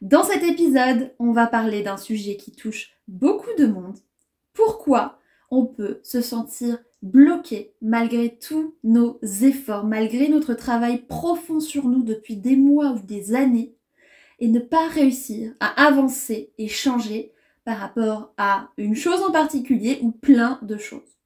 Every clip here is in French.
Dans cet épisode, on va parler d'un sujet qui touche beaucoup de monde. Pourquoi on peut se sentir bloqué malgré tous nos efforts, malgré notre travail profond sur nous depuis des mois ou des années, et ne pas réussir à avancer et changer par rapport à une chose en particulier ou plein de choses.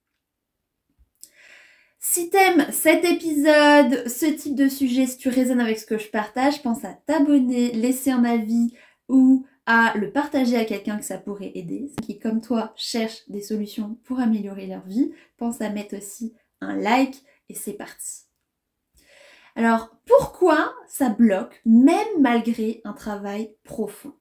Si t'aimes cet épisode, ce type de sujet, si tu résonnes avec ce que je partage, pense à t'abonner, laisser un avis ou à le partager à quelqu'un que ça pourrait aider, qui comme toi cherche des solutions pour améliorer leur vie. Pense à mettre aussi un like et c'est parti. Alors pourquoi ça bloque même malgré un travail profond ?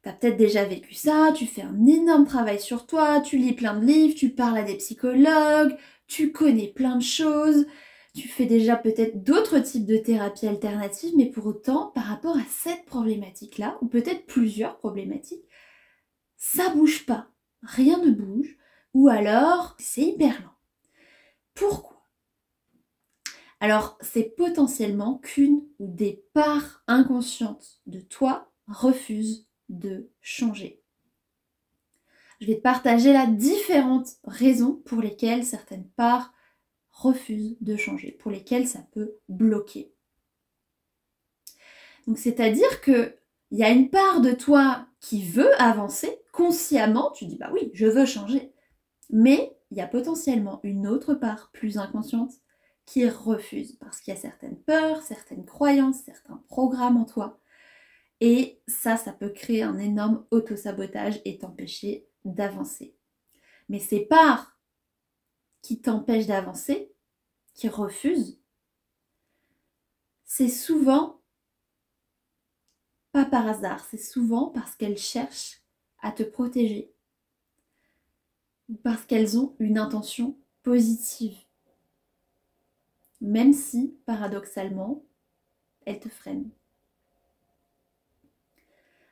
T'as peut-être déjà vécu ça, tu fais un énorme travail sur toi, tu lis plein de livres, tu parles à des psychologues, tu connais plein de choses, tu fais déjà peut-être d'autres types de thérapies alternatives, mais pour autant, par rapport à cette problématique-là, ou peut-être plusieurs problématiques, ça bouge pas, rien ne bouge, ou alors c'est hyper lent. Pourquoi ? Alors, c'est potentiellement qu'une ou des parts inconscientes de toi refusent de changer. Je vais te partager là différentes raisons pour lesquelles certaines parts refusent de changer, pour lesquelles ça peut bloquer. Donc c'est-à-dire qu'il y a une part de toi qui veut avancer, consciemment, tu dis bah oui, je veux changer. Mais il y a potentiellement une autre part plus inconsciente qui refuse, parce qu'il y a certaines peurs, certaines croyances, certains programmes en toi. Et ça peut créer un énorme autosabotage et t'empêcher d'avancer. Mais ces parts qui t'empêchent d'avancer, qui refusent, c'est souvent pas par hasard, c'est souvent parce qu'elles cherchent à te protéger ou parce qu'elles ont une intention positive, même si, paradoxalement, elles te freinent.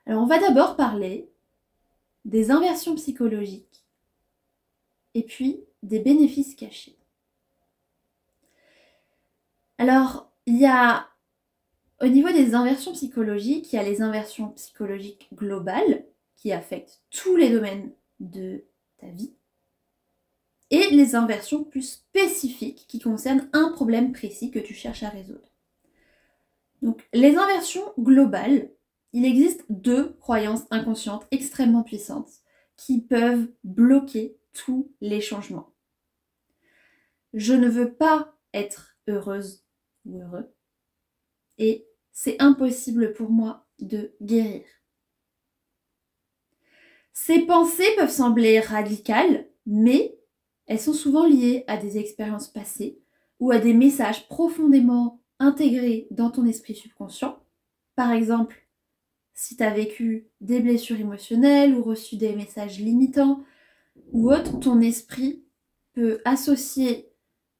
Alors on va d'abord parler des inversions psychologiques et puis des bénéfices cachés. Alors, il y a, au niveau des inversions psychologiques, il y a les inversions psychologiques globales qui affectent tous les domaines de ta vie et les inversions plus spécifiques qui concernent un problème précis que tu cherches à résoudre. Donc, les inversions globales, il existe deux croyances inconscientes extrêmement puissantes qui peuvent bloquer tous les changements. Je ne veux pas être heureuse ou heureux et c'est impossible pour moi de guérir. Ces pensées peuvent sembler radicales, mais elles sont souvent liées à des expériences passées ou à des messages profondément intégrés dans ton esprit subconscient. Par exemple, si tu as vécu des blessures émotionnelles ou reçu des messages limitants ou autre, ton esprit peut associer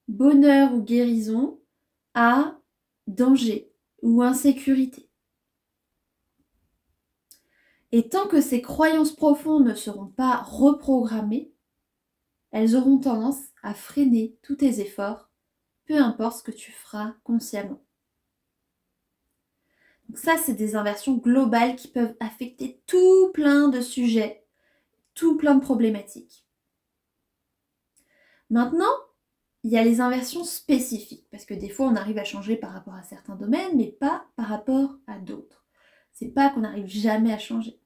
bonheur ou guérison à danger ou insécurité. Et tant que ces croyances profondes ne seront pas reprogrammées, elles auront tendance à freiner tous tes efforts, peu importe ce que tu feras consciemment. Donc ça, c'est des inversions globales qui peuvent affecter tout plein de sujets, tout plein de problématiques. Maintenant, il y a les inversions spécifiques, parce que des fois, on arrive à changer par rapport à certains domaines, mais pas par rapport à d'autres. C'est pas qu'on n'arrive jamais à changer.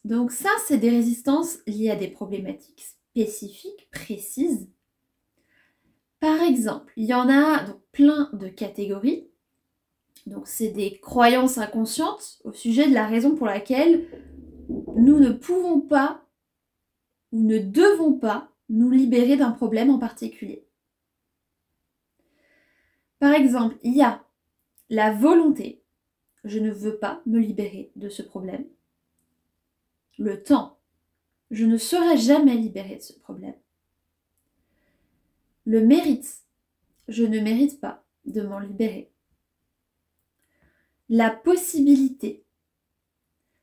Donc ça, c'est des résistances liées à des problématiques spécifiques, précises. Par exemple, il y en a donc plein de catégories. Donc c'est des croyances inconscientes au sujet de la raison pour laquelle nous ne pouvons pas ou ne devons pas nous libérer d'un problème en particulier. Par exemple, il y a la volonté, je ne veux pas me libérer de ce problème. Le temps, je ne serai jamais libérée de ce problème. Le mérite, je ne mérite pas de m'en libérer. La possibilité,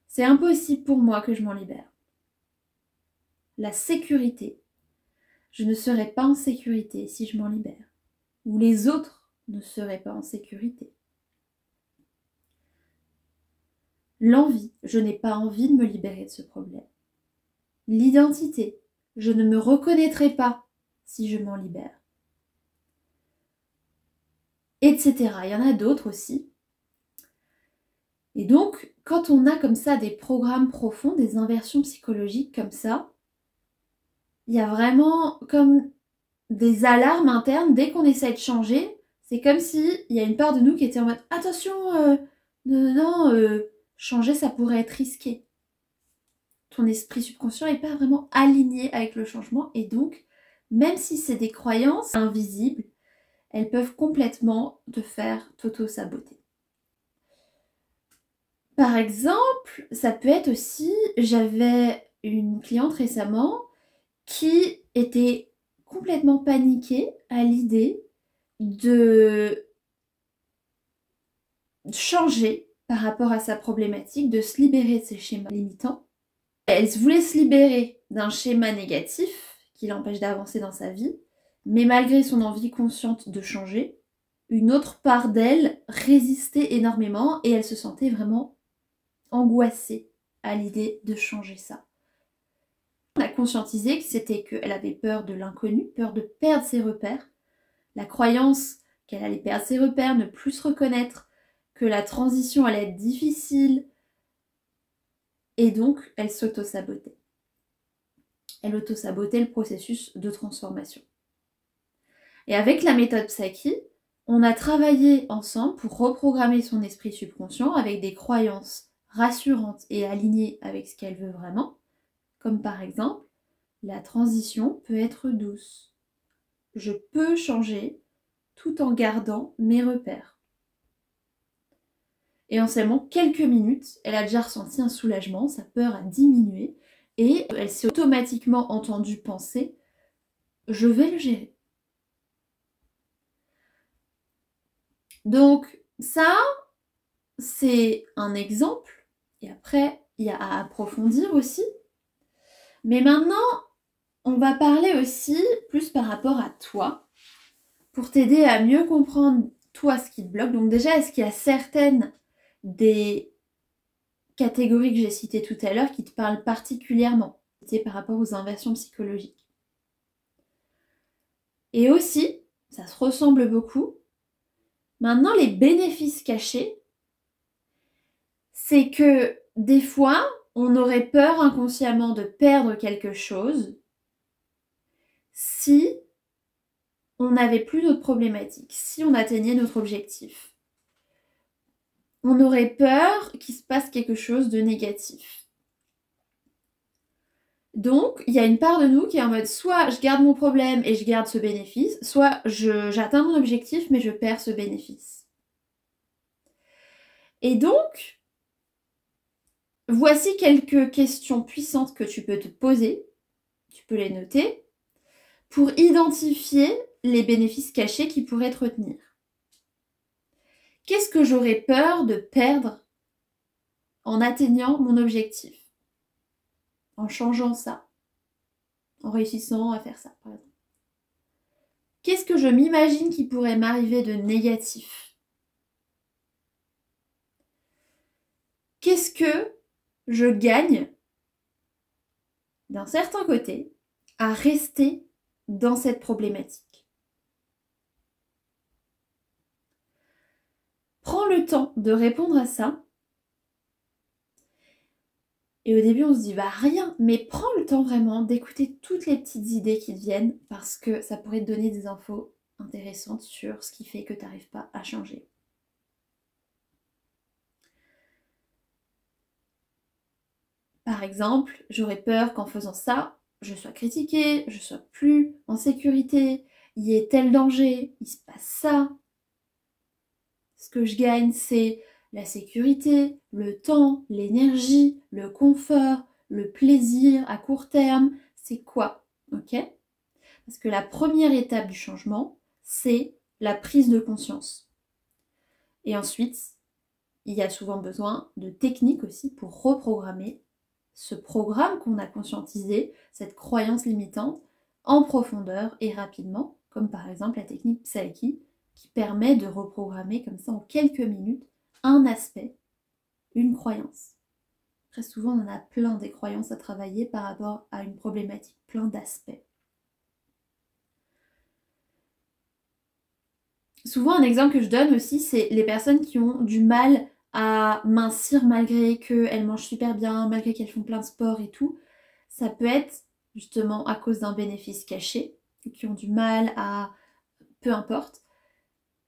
c'est impossible pour moi que je m'en libère. La sécurité, je ne serai pas en sécurité si je m'en libère. Ou les autres ne seraient pas en sécurité. L'envie, je n'ai pas envie de me libérer de ce problème. L'identité, je ne me reconnaîtrai pas si je m'en libère. Etc. Il y en a d'autres aussi. Et donc, quand on a comme ça des programmes profonds, des inversions psychologiques comme ça, il y a vraiment comme des alarmes internes dès qu'on essaie de changer. C'est comme s'il y a une part de nous qui était en mode « Attention, changer ça pourrait être risqué. » Ton esprit subconscient n'est pas vraiment aligné avec le changement et donc, même si c'est des croyances invisibles, elles peuvent complètement te faire t'auto-saboter. Par exemple, ça peut être aussi, j'avais une cliente récemment qui était complètement paniquée à l'idée de changer par rapport à sa problématique, de se libérer de ses schémas limitants. Elle voulait se libérer d'un schéma négatif qui l'empêche d'avancer dans sa vie, mais malgré son envie consciente de changer, une autre part d'elle résistait énormément et elle se sentait vraiment angoissée à l'idée de changer ça. On a conscientisé que c'était qu'elle avait peur de l'inconnu, peur de perdre ses repères, la croyance qu'elle allait perdre ses repères, ne plus se reconnaître, que la transition allait être difficile, et donc elle s'auto-sabotait. Elle auto-sabotait le processus de transformation. Et avec la méthode Psyche, on a travaillé ensemble pour reprogrammer son esprit subconscient avec des croyances rassurantes et alignées avec ce qu'elle veut vraiment, comme par exemple, la transition peut être douce. Je peux changer tout en gardant mes repères. Et en seulement quelques minutes, elle a déjà ressenti un soulagement, sa peur a diminué et elle s'est automatiquement entendue penser « je vais le gérer ». Donc ça, c'est un exemple. Et après, il y a à approfondir aussi. Mais maintenant, on va parler aussi plus par rapport à toi, pour t'aider à mieux comprendre toi ce qui te bloque. Donc déjà, est-ce qu'il y a certaines des catégories que j'ai citées tout à l'heure qui te parlent particulièrement par rapport aux inversions psychologiques? Et aussi, ça se ressemble beaucoup, maintenant les bénéfices cachés, c'est que des fois, on aurait peur inconsciemment de perdre quelque chose si on n'avait plus d'autres problématiques, si on atteignait notre objectif. On aurait peur qu'il se passe quelque chose de négatif. Donc, il y a une part de nous qui est en mode soit je garde mon problème et je garde ce bénéfice, soit j'atteins mon objectif mais je perds ce bénéfice. Et donc, voici quelques questions puissantes que tu peux te poser, tu peux les noter, pour identifier les bénéfices cachés qui pourraient te retenir. Qu'est-ce que j'aurais peur de perdre en atteignant mon objectif? En changeant ça, en réussissant à faire ça, par exemple. Qu'est-ce que je m'imagine qui pourrait m'arriver de négatif? Qu'est-ce que je gagne d'un certain côté à rester dans cette problématique? Prends le temps de répondre à ça. Et au début, on se dit, bah rien, mais prends le temps vraiment d'écouter toutes les petites idées qui te viennent parce que ça pourrait te donner des infos intéressantes sur ce qui fait que tu n'arrives pas à changer. Par exemple, j'aurais peur qu'en faisant ça, je sois critiquée, je sois plus en sécurité, il y ait tel danger, il se passe ça. Ce que je gagne, c'est la sécurité, le temps, l'énergie, le confort, le plaisir à court terme. C'est quoi? Ok? Parce que la première étape du changement, c'est la prise de conscience. Et ensuite, il y a souvent besoin de techniques aussi pour reprogrammer ce programme qu'on a conscientisé, cette croyance limitante, en profondeur et rapidement, comme par exemple la technique Psyche, qui permet de reprogrammer comme ça en quelques minutes un aspect une croyance. Très souvent, on en a plein des croyances à travailler par rapport à une problématique, plein d'aspects. Souvent, un exemple que je donne aussi, c'est les personnes qui ont du mal à mincir malgré qu'elles mangent super bien, malgré qu'elles font plein de sport et tout. Ça peut être justement à cause d'un bénéfice caché, qui ont du mal à... peu importe.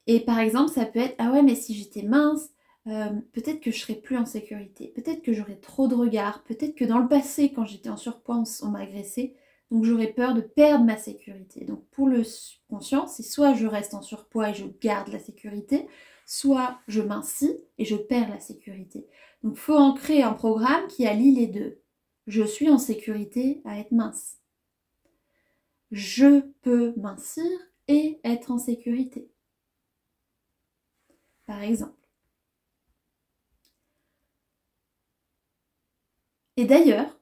Et par exemple, ça peut être, ah ouais, mais si j'étais mince, peut-être que je serais plus en sécurité, peut-être que j'aurais trop de regards, peut-être que dans le passé, quand j'étais en surpoids, on m'a agressé, donc j'aurais peur de perdre ma sécurité. Donc pour le subconscient, c'est soit je reste en surpoids et je garde la sécurité, soit je mincis et je perds la sécurité. Donc il faut ancrer un programme qui allie les deux. Je suis en sécurité à être mince. Je peux mincir et être en sécurité. Par exemple. Et d'ailleurs,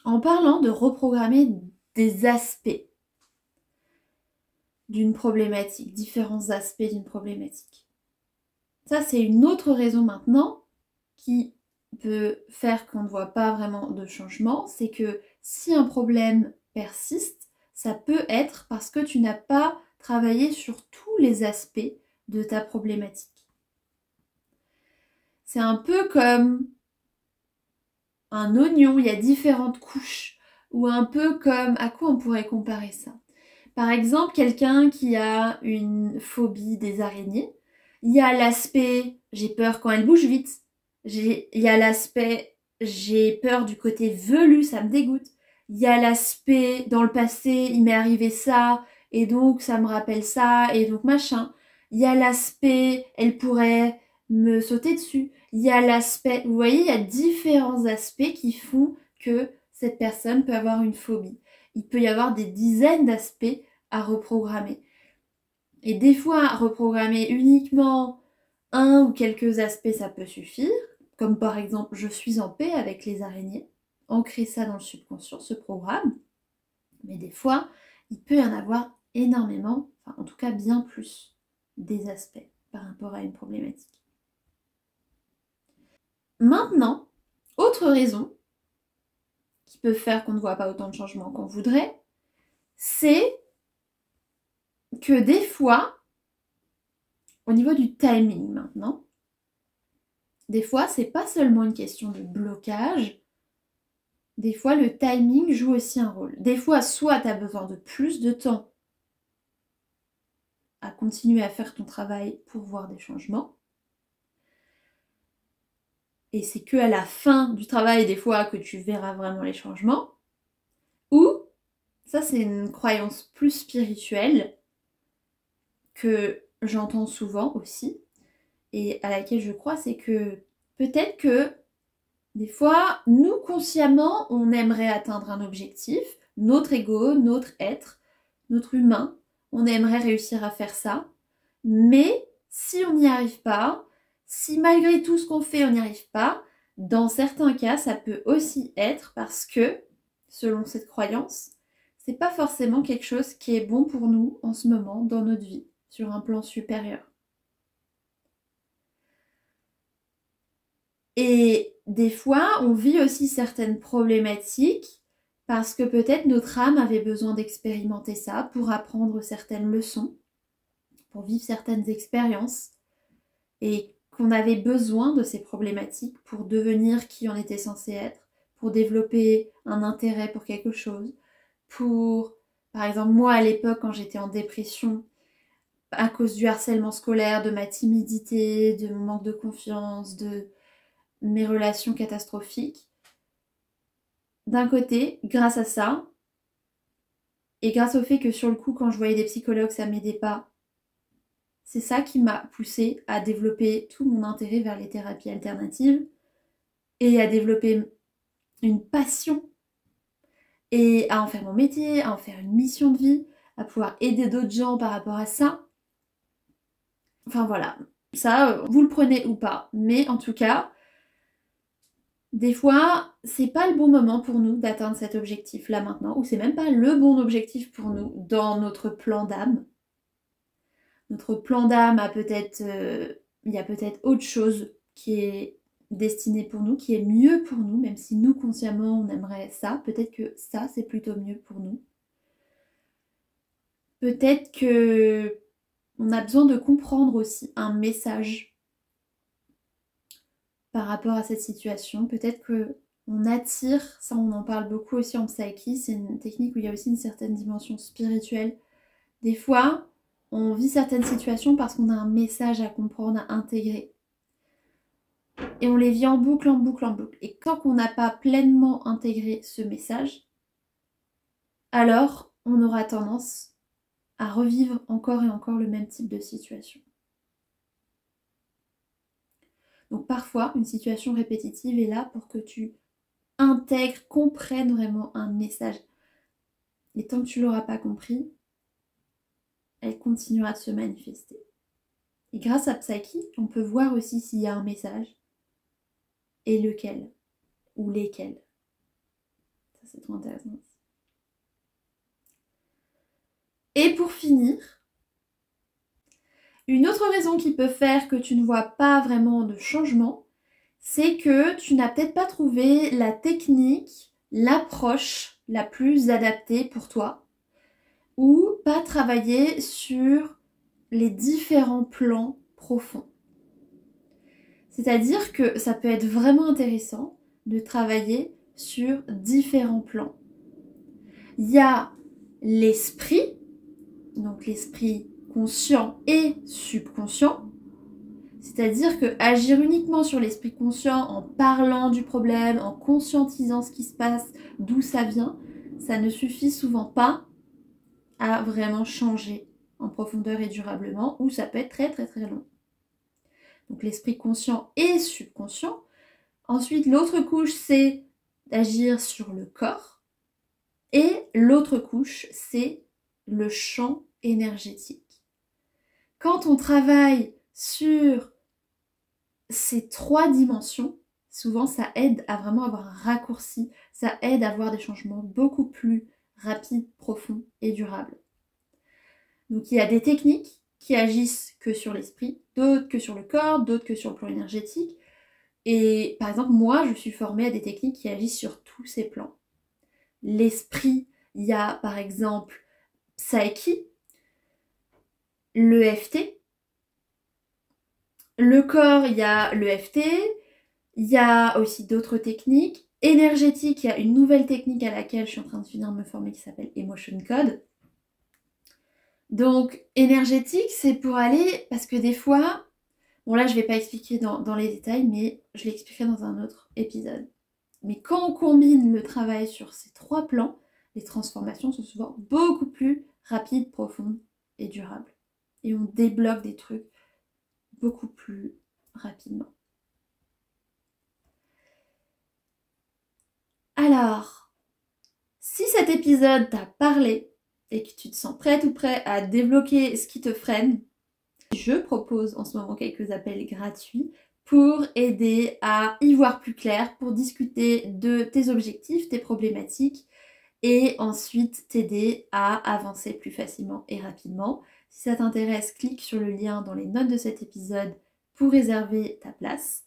en parlant de reprogrammer des aspects d'une problématique, différents aspects d'une problématique, ça c'est une autre raison maintenant qui peut faire qu'on ne voit pas vraiment de changement, c'est que si un problème persiste, ça peut être parce que tu n'as pas travaillé sur tous les aspects de ta problématique. C'est un peu comme un oignon, il y a différentes couches, ou un peu comme, à quoi on pourrait comparer ça? Par exemple, quelqu'un qui a une phobie des araignées, il y a l'aspect j'ai peur quand elles bougent vite, il y a l'aspect j'ai peur du côté velu, ça me dégoûte, il y a l'aspect dans le passé il m'est arrivé ça, et donc ça me rappelle ça, et donc machin, il y a l'aspect elle pourrait me sauter dessus, il y a l'aspect, vous voyez, il y a différents aspects qui font que cette personne peut avoir une phobie. Il peut y avoir des dizaines d'aspects à reprogrammer. Et des fois, reprogrammer uniquement un ou quelques aspects, ça peut suffire. Comme par exemple, je suis en paix avec les araignées. Ancrer ça dans le subconscient, ce programme. Mais des fois, il peut y en avoir énormément, enfin en tout cas bien plus, des aspects par rapport à une problématique. Maintenant, autre raison qui peut faire qu'on ne voit pas autant de changements qu'on voudrait, c'est que des fois, au niveau du timing maintenant, des fois, c'est pas seulement une question de blocage, des fois, le timing joue aussi un rôle. Des fois, soit tu as besoin de plus de temps à continuer à faire ton travail pour voir des changements, et c'est que à la fin du travail, des fois, que tu verras vraiment les changements, ou, ça c'est une croyance plus spirituelle, que j'entends souvent aussi, et à laquelle je crois, c'est que peut-être que des fois, nous consciemment, on aimerait atteindre un objectif, notre ego, notre être, notre humain, on aimerait réussir à faire ça, mais si on n'y arrive pas, si malgré tout ce qu'on fait, on n'y arrive pas, dans certains cas, ça peut aussi être parce que, selon cette croyance, c'est pas forcément quelque chose qui est bon pour nous en ce moment dans notre vie, sur un plan supérieur. Et des fois, on vit aussi certaines problématiques parce que peut-être notre âme avait besoin d'expérimenter ça pour apprendre certaines leçons, pour vivre certaines expériences, et qu'on avait besoin de ces problématiques pour devenir qui on était censé être, pour développer un intérêt pour quelque chose, pour, par exemple, moi à l'époque quand j'étais en dépression, à cause du harcèlement scolaire, de ma timidité, de mon manque de confiance, de mes relations catastrophiques. D'un côté, grâce à ça, et grâce au fait que sur le coup, quand je voyais des psychologues, ça m'aidait pas, c'est ça qui m'a poussée à développer tout mon intérêt vers les thérapies alternatives et à développer une passion et à en faire mon métier, à en faire une mission de vie, à pouvoir aider d'autres gens par rapport à ça. Enfin voilà, ça, vous le prenez ou pas, mais en tout cas, des fois, c'est pas le bon moment pour nous d'atteindre cet objectif là maintenant, ou c'est même pas le bon objectif pour nous dans notre plan d'âme. Notre plan d'âme a peut-être, il y a peut-être autre chose qui est destiné pour nous, qui est mieux pour nous, même si nous, consciemment, on aimerait ça. Peut-être que ça, c'est plutôt mieux pour nous. Peut-être que on a besoin de comprendre aussi un message par rapport à cette situation. Peut-être que on attire, ça on en parle beaucoup aussi en Psyche, c'est une technique où il y a aussi une certaine dimension spirituelle. Des fois, on vit certaines situations parce qu'on a un message à comprendre, à intégrer. Et on les vit en boucle, en boucle, en boucle. Et tant qu'on n'a pas pleinement intégré ce message, alors on aura tendance à revivre encore et encore le même type de situation. Donc parfois, une situation répétitive est là pour que tu intègres, comprennes vraiment un message. Et tant que tu ne l'auras pas compris, elle continuera de se manifester. Et grâce à Psyche, on peut voir aussi s'il y a un message et lequel ou lesquels. Ça, c'est trop intéressant aussi. Et pour finir, une autre raison qui peut faire que tu ne vois pas vraiment de changement, c'est que tu n'as peut-être pas trouvé la technique, l'approche la plus adaptée pour toi, ou pas travaillé sur les différents plans profonds. C'est-à-dire que ça peut être vraiment intéressant de travailler sur différents plans. Il y a l'esprit, donc l'esprit conscient et subconscient. C'est-à-dire que agir uniquement sur l'esprit conscient en parlant du problème, en conscientisant ce qui se passe, d'où ça vient, ça ne suffit souvent pas à vraiment changer en profondeur et durablement, ou ça peut être très très très long. Donc l'esprit conscient et subconscient. Ensuite, l'autre couche, c'est d'agir sur le corps. Et l'autre couche, c'est le champ énergétique. Quand on travaille sur ces 3 dimensions, souvent ça aide à vraiment avoir un raccourci, ça aide à avoir des changements beaucoup plus rapides, profonds et durables. Donc il y a des techniques qui agissent que sur l'esprit, d'autres que sur le corps, d'autres que sur le plan énergétique. Et par exemple, moi, je suis formée à des techniques qui agissent sur tous ces plans. L'esprit, il y a par exemple Psyche, l'EFT. Le corps, il y a l'EFT. Il y a aussi d'autres techniques. Énergétique, il y a une nouvelle technique à laquelle je suis en train de finir de me former qui s'appelle Emotion Code. Donc, énergétique, c'est pour aller, parce que des fois, bon là je vais pas expliquer dans les détails, mais je l'expliquerai dans un autre épisode. Mais quand on combine le travail sur ces 3 plans, les transformations sont souvent beaucoup plus rapides, profondes et durables. Et on débloque des trucs beaucoup plus rapidement. Alors, si cet épisode t'a parlé et que tu te sens prête ou prêt à débloquer ce qui te freine, je propose en ce moment quelques appels gratuits pour aider à y voir plus clair, pour discuter de tes objectifs, tes problématiques et ensuite t'aider à avancer plus facilement et rapidement. Si ça t'intéresse, clique sur le lien dans les notes de cet épisode pour réserver ta place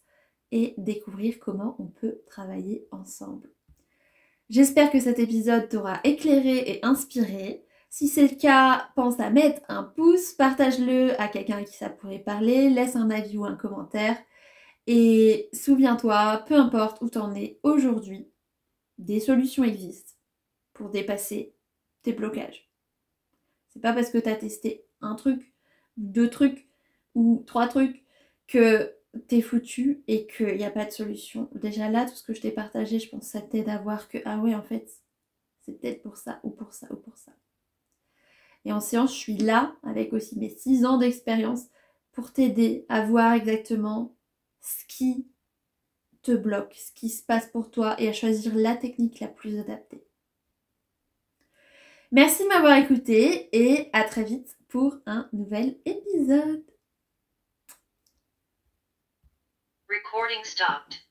et découvrir comment on peut travailler ensemble. J'espère que cet épisode t'aura éclairé et inspiré. Si c'est le cas, pense à mettre un pouce, partage-le à quelqu'un à qui ça pourrait parler, laisse un avis ou un commentaire. Et souviens-toi, peu importe où t'en es aujourd'hui, des solutions existent pour dépasser tes blocages. C'est pas parce que t'as testé un truc, 2 trucs ou 3 trucs que t'es foutu et qu'il n'y a pas de solution. Déjà là, tout ce que je t'ai partagé, je pense que ça t'aide à voir que ah ouais, en fait, c'est peut-être pour ça ou pour ça ou pour ça. Et en séance, je suis là avec aussi mes 6 ans d'expérience pour t'aider à voir exactement ce qui te bloque, ce qui se passe pour toi et à choisir la technique la plus adaptée. Merci de m'avoir écouté et à très vite pour un nouvel épisode. Recording stopped.